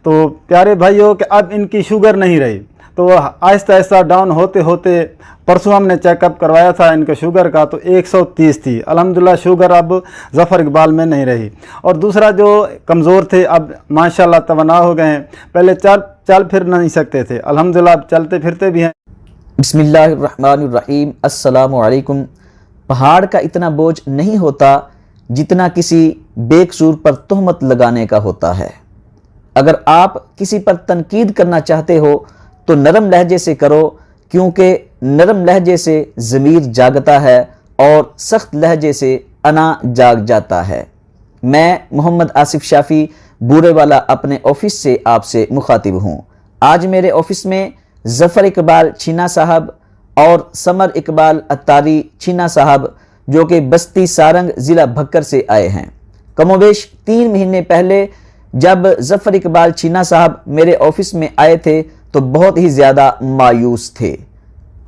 तो प्यारे भाइयों कि अब इनकी शुगर नहीं रही, तो आहिस्ता आहिस्ता डाउन होते होते परसों हमने चेकअप करवाया था इनके शुगर का, तो 130 थी। अल्हम्दुलिल्लाह शुगर अब ज़फ़र इकबाल में नहीं रही। और दूसरा जो कमज़ोर थे अब माशाल्लाह तवाना हो गए हैं, पहले चल फिर नहीं सकते थे, अल्हम्दुलिल्लाह अब चलते फिरते भी हैं। बिस्मिल्लाहिर्रहमानिर्रहीम, अस्सलामु अलैकुम। पहाड़ का इतना बोझ नहीं होता जितना किसी बेकसूर पर तोहमत लगाने का होता है। अगर आप किसी पर तनकीद करना चाहते हो तो नरम लहजे से करो, क्योंकि नरम लहजे से ज़मीर जागता है और सख्त लहजे से अना जाग जाता है। मैं मोहम्मद आसिफ शाफ़ी बूरेवाला अपने ऑफिस से आपसे मुखातिब हूँ। आज मेरे ऑफिस में ज़फ़र इकबाल छीना साहब और समर इकबाल अत्तारी छीना साहब, जो कि बस्ती सारंग ज़िला भक्कर से आए हैं। कमोबेश 3 महीने पहले जब ज़फ़र इकबाल छीना साहब मेरे ऑफिस में आए थे तो बहुत ही ज़्यादा मायूस थे।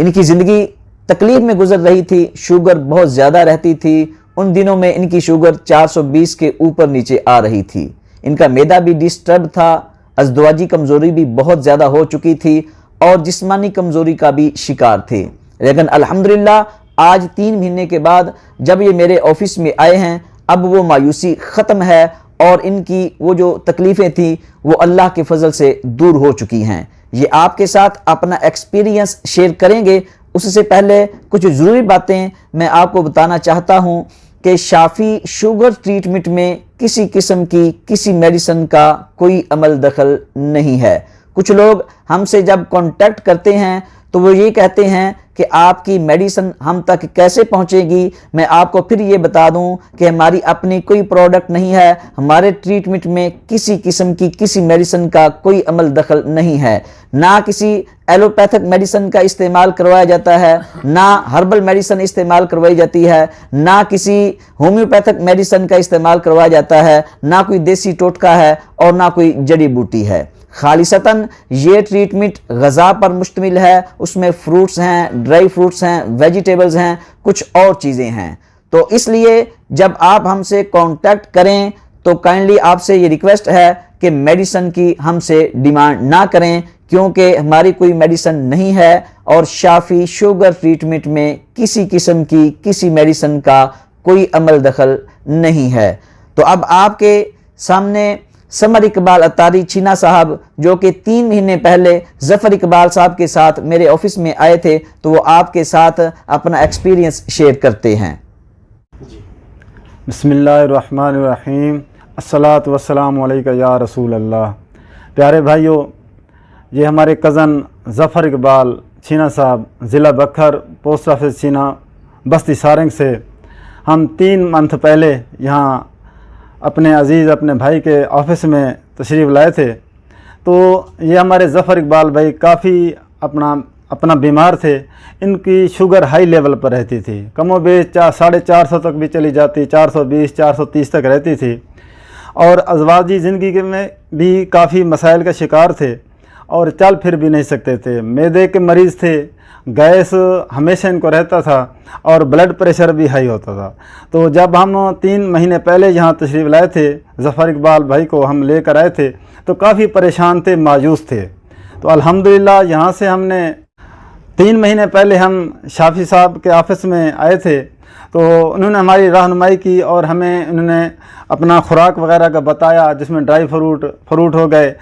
इनकी ज़िंदगी तकलीफ़ में गुजर रही थी, शुगर बहुत ज़्यादा रहती थी। उन दिनों में इनकी शुगर 420 के ऊपर नीचे आ रही थी। इनका मैदा भी डिस्टर्ब था, अज़दवाजी कमज़ोरी भी बहुत ज़्यादा हो चुकी थी और जिस्मानी कमज़ोरी का भी शिकार थे। लेकिन अल्हम्दुलिल्लाह आज 3 महीने के बाद जब ये मेरे ऑफिस में आए हैं, अब वो मायूसी ख़त्म है और इनकी वो जो तकलीफ़ें थी वो अल्लाह के फजल से दूर हो चुकी हैं। ये आपके साथ अपना एक्सपीरियंस शेयर करेंगे। उससे पहले कुछ ज़रूरी बातें मैं आपको बताना चाहता हूँ कि शाफ़ी शुगर ट्रीटमेंट में किसी किस्म की किसी मेडिसिन का कोई अमल दखल नहीं है। कुछ लोग हमसे जब कांटेक्ट करते हैं तो वो ये कहते हैं कि आपकी मेडिसिन हम तक कैसे पहुंचेगी। मैं आपको फिर ये बता दूं कि हमारी अपनी कोई प्रोडक्ट नहीं है, हमारे ट्रीटमेंट में किसी किस्म की किसी मेडिसिन का कोई अमल दखल नहीं है। ना किसी एलोपैथिक मेडिसिन का इस्तेमाल करवाया जाता है, ना हर्बल मेडिसिन इस्तेमाल करवाई जाती है, ना किसी होम्योपैथिक मेडिसिन का इस्तेमाल करवाया जाता है, ना कोई देसी टोटका है और ना कोई जड़ी बूटी है। खालिसतन ये ट्रीटमेंट ग़ज़ा पर मुश्तमिल है। उसमें फ्रूट्स हैं, ड्राई फ्रूट्स हैं, वेजिटेबल्स हैं, कुछ और चीज़ें हैं। तो इसलिए जब आप हमसे कांटेक्ट करें तो काइंडली आपसे ये रिक्वेस्ट है कि मेडिसिन की हमसे डिमांड ना करें, क्योंकि हमारी कोई मेडिसिन नहीं है और शाफ़ी शुगर ट्रीटमेंट में किसी किस्म की किसी मेडिसिन का कोई अमल दखल नहीं है। तो अब आपके सामने समर इकबाल अत्तारी छीना साहब, जो कि 3 महीने पहले ज़फ़र इकबाल साहब के साथ मेरे ऑफिस में आए थे, तो वो आपके साथ अपना एक्सपीरियंस शेयर करते हैं। बिस्मिल्लाहिर्रहमानिर्रहीम, अस्सलातु वस्सलामु अलैका या रसूल अल्लाह। प्यारे भाइयों, ये हमारे कज़न ज़फ़र इकबाल छीना साहब ज़िला बखर, पोस्ट ऑफिस छीना, बस्ती सारंग से हम 3 मंथ पहले यहाँ अपने अज़ीज़ अपने भाई के ऑफिस में तशरीफ़ लाए थे। तो ये हमारे ज़फ़र इकबाल भाई काफ़ी अपना बीमार थे। इनकी शुगर हाई लेवल पर रहती थी, कमोबेश 450 तक भी चली जाती, 420 430 तक रहती थी। और अज़वाजी ज़िंदगी में भी काफ़ी मसाइल का शिकार थे और चल फिर भी नहीं सकते थे। मैदे के मरीज़ थे, गैस हमेशा इनको रहता था और ब्लड प्रेशर भी हाई होता था। तो जब हम 3 महीने पहले यहाँ तशरीफ़ लाए थे, ज़फ़र इकबाल भाई को हम लेकर आए थे, तो काफ़ी परेशान थे, मायूस थे। तो अल्हम्दुलिल्लाह यहाँ से हमने 3 महीने पहले हम शाफ़ी साहब के ऑफिस में आए थे, तो उन्होंने हमारी रहनुमाई की और हमें उन्होंने अपना खुराक वगैरह का बताया, जिसमें ड्राई फ्रूट हो गए,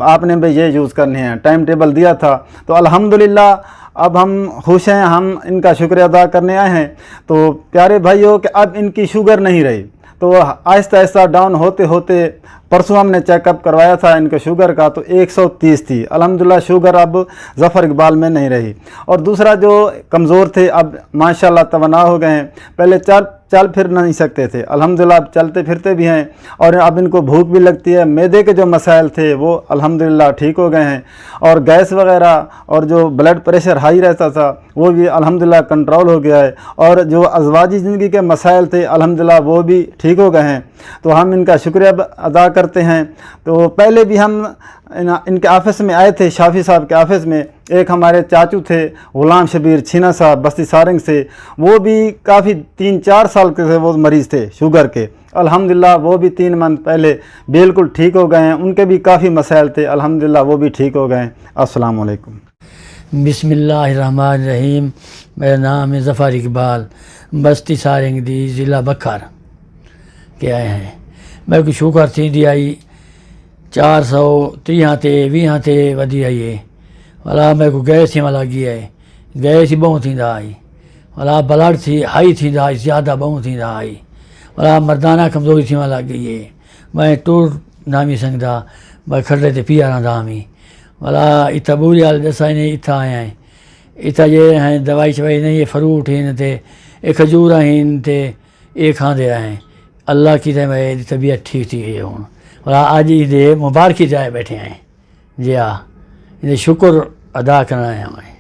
आपने भी ये यूज़ करने हैं, टाइम टेबल दिया था। तो अल्हम्दुलिल्लाह अब हम खुश हैं, हम इनका शुक्रिया अदा करने आए हैं। तो प्यारे भाइयों कि अब इनकी शुगर नहीं रही, तो आहिस्ता आहिस्ता डाउन होते होते परसों हमने चेकअप करवाया था इनके शुगर का, तो 130 थी। अल्हम्दुलिल्लाह शुगर अब ज़फ़र इकबाल में नहीं रही। और दूसरा जो कमज़ोर थे अब माशाल्लाह तवाना हो गए हैं, पहले चल फिर नहीं सकते थे, अल्हम्दुलिल्लाह अब चलते फिरते भी हैं और अब इनको भूख भी लगती है। मैदे के जो मसाइल थे वो अल्हम्दुलिल्लाह ठीक हो गए हैं और गैस वगैरह और जो ब्लड प्रेशर हाई रहता था वो भी अल्हम्दुलिल्लाह कंट्रोल हो गया है और जो अज़वाजी ज़िंदगी के मसाइल थे अल्हम्दुलिल्लाह वो भी ठीक हो गए हैं। तो हम इनका शुक्रिया अदा करते हैं। तो पहले भी हम इनके ऑफिस में आए थे, शाफ़ी साहब के ऑफिस में। एक हमारे चाचू थे ग़ुलाम शबीर छीना साहब बस्ती सारंग से, वो भी काफ़ी 3-4 साल के थे, वो मरीज़ थे शुगर के, अल्हम्दुलिल्लाह वो भी 3 मंथ पहले बिल्कुल ठीक हो गए हैं। उनके भी काफ़ी मसाइल थे, अल्हम्दुलिल्लाह वो भी ठीक हो गए हैं। अस्सलाम वालेकुम। बिस्मिल्लाहिर्रहमानिर्रहीम। मेरा नाम है ज़फ़र इकबाल, बस्ती सारंगदी, ज़िला बखर के आए हैं। मेरे को शुगर थी आई 430 ते 20 ते वधी आई है। भला मेरे को गैस थी लगी है, गैस बहुत थी आई। भला ब्लड थी हाई थी आई, ज़्यादा बहुत थी आई। भला मर्दाना कमज़ोरी थी लगी है। मैं टूर नामी संगदा मैं खड़े ते पिया रहा हमी। भला इतना बुरी हाल दसा ने इतना आया है। इतना ये हैं दवाई शवाई नहीं, ये फ्रूट हैं ते ये खजूर हैं ते ये खाते रहे हैं। अल्लाह की तरह मेरी तबीयत ठीक थी है हूँ। भला अज ये मुबारकी जाए बैठे हैं जी। हाँ, ये शुक्र अदा करना है हमें।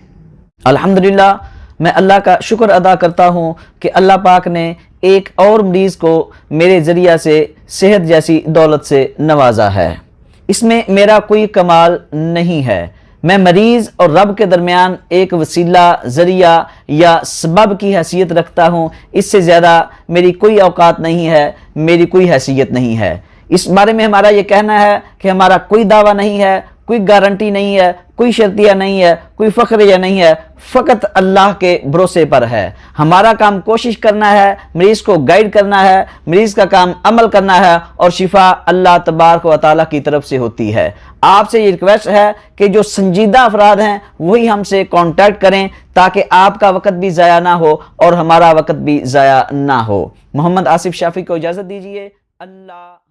अल्हम्दुलिल्लाह, मैं अल्लाह का शुक्र अदा करता हूँ कि अल्लाह पाक ने एक और मरीज़ को मेरे ज़रिया से सेहत जैसी दौलत से नवाजा है। इसमें मेरा कोई कमाल नहीं है। मैं मरीज़ और रब के दरमियान एक वसीला, ज़रिया या सबब की हैसियत रखता हूँ। इससे ज़्यादा मेरी कोई औकात नहीं है, मेरी कोई हैसियत नहीं है। इस बारे में हमारा ये कहना है कि हमारा कोई दावा नहीं है, कोई गारंटी नहीं है, कोई शर्तिया नहीं है, कोई फ़ख्रिया नहीं है, फ़कत अल्लाह के भरोसे पर है। हमारा काम कोशिश करना है, मरीज़ को गाइड करना है, मरीज़ का काम अमल करना है और शिफा अल्लाह तबारक व तआला की तरफ से होती है। आपसे ये रिक्वेस्ट है कि जो संजीदा अफराद हैं वही हमसे कांटेक्ट करें ताकि आपका वक़्त भी ज़ाया ना हो और हमारा वक़्त भी ज़ाया ना हो। मोहम्मद आसिफ शाफी को इजाज़त दीजिए। अल्लाह